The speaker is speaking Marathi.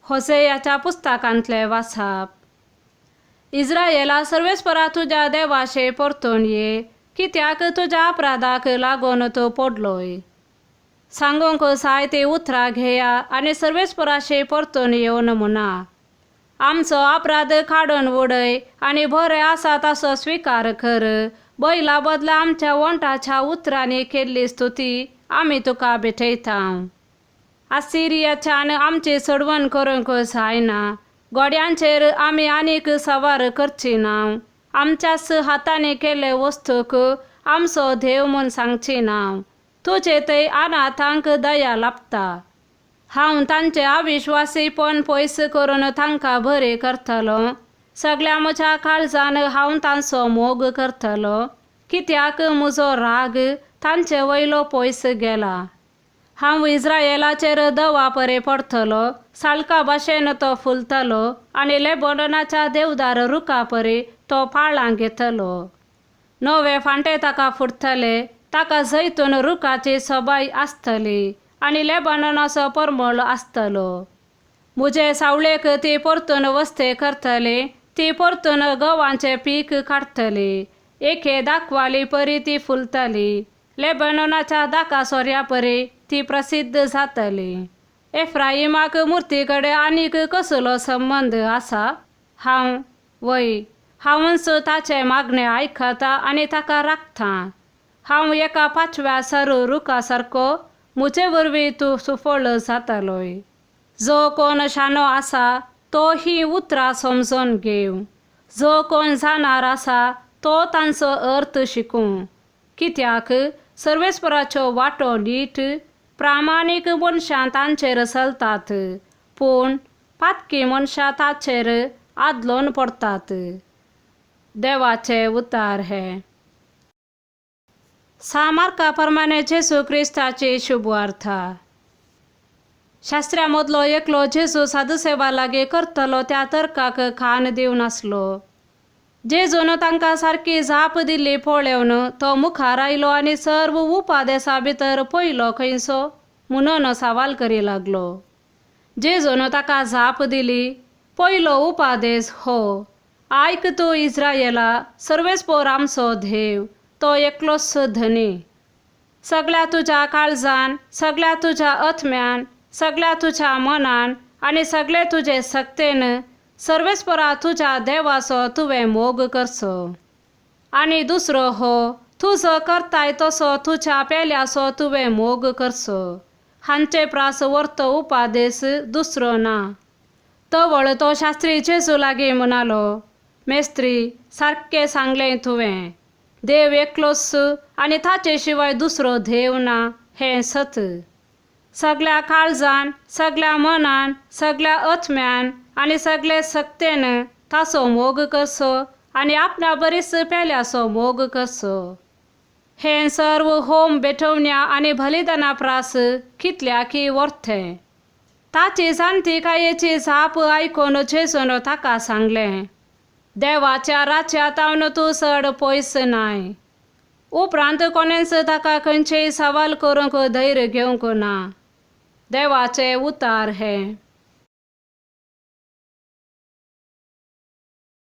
होसेयाच्या पुस्तकांतले वाचप। इस्रायेला सर्वेस्परा तुझ्या देवाशे परतून ये, कित्याक तुझ्या अपराधाक लागून तो पडलोय। सांगूंक साय ते उतरा घेया आणि सर्वेस्पराशे परतून येऊन म्हणा, आमचो अपराध काढून उडय आणि बरे आसा तसो स्वीकार कर। बैला बदला आमच्या वंटाच्या उतराने केल्ली स्तुती आम्ही तुका भेटयतां। आसिरियाच्यान आमची सोडवण करूंक जायना, गोड्यांचेर आम्ही आनीक सवार करची नाव। आमच्याच हाताने केले वस्तूक आमचो देव म्हूण सांगची नाव। तुजे ते अनाथांक दया लाभता। हांव तांचे अविश्वासीपण पयस करून तांकां बरे करतलो। सगळ्या म्हज्या काळजान हांव तांचो मोग करतलो, कित्याक म्हजो राग तांचे वयलो पयस गेला। हांव इस्रायेलाचेर दवा परे पडतलो, साळका भाशेन तो फुलतलो आनी लेबनोनाच्या देवदार रुखा परी तो पाळां घेतलो। नवे फांटे ताका फुटतले, ताका जैतून रुखाची सोबाय आसतली आनी लेबनोनाचो परमळ आसतलो। म्हजे सावळेक ती परतून वस्ते करतली, ती परतून गवांचे पीक काडटली। एके दाखवाली परी ती फुलतली, लेबनोनाच्या दाका सोऱ्या परी ती प्रसिद्ध जातली। एफ्राईमाक मूर्तीकडे आनीक कसलो संबंध आसा? हांवच ताचे मागणे आयकता आनी ताका राखतां। हांव एका पाचव्या सरू रुखा सारको, म्हजे वरवीं तूं सुफळ जातलोय। जो कोण शानो आसा तो ही उतरां समजून घेव। जो कोण जाणार आसा तो तांचो अर्थ शिकूं। कित्याक सर्वेस्पराच्यो वाटो नीट, प्रामाणीक मनशां तांचेर चलतात, पूण पातकी मनशां ताचेर आदलोन पडटात। देवाचे उतार हे। सामार्काप्रमाणे जेजू क्रिस्ताची शुभवार्ता। शास्त्र्यामदलो एकलो जेजू साधुसेवा लागी करतलो त्या तर्काक कान दिवनासलो। जेजून तांकां सारकी जाप दिल्ली पळोवन तो मुखार आयलो आनी सर्व उपादेसा भितर पयलो खंयचो म्हणून सवाल करी लागलो। जेजून ताका जाप दिली, पयलो उपादेस हो, आयक तूं इस्रायेला, सर्वेस्पर आमचो देव तो एकलोच धनी। सगळ्या तुज्या काळजान, सगळ्या तुज्या आत्म्यान, सगळ्या तुज्या मनान आनी सगळे तुजे सक्तेन सर्वेस्परा तुज्या देवाचो तुवें मोग करचो। आनी दुसरो हो, तुजो करताय तसो तुज्या पेल्याचो तुवें मोग करचो। हांचे प्रास व्हरतो उपादेस दुसरो ना। तवळ तो शास्त्री जेजू लागीं म्हणालो, मेस्त्री, सारकें सांगलें तुवें। देव एकलोच आनी ताचे शिवाय दुसरो देव ना, हें सत। सगळ्या काळजान, सगळ्या मनान, सगळ्या आत्म्यान आनी सगळे सक्तेन ताचो मोग करचो आनी आपणा बरीच पेल्याचो मोग करचो। हें सर्व होम बेठवण्या आनी बलिदाना प्रास कितल्याकी व्हरथें। ताची जाणटी कायेची जाप आयकून जेजून ताका सांगलें, देवाच्या राज्यांतावन तूं चड पयस नाय। उपरांत कोणेंच ताका खंयचेय सवाल करूंक धैर्य घेवंक ना। देवाचे उतार हे।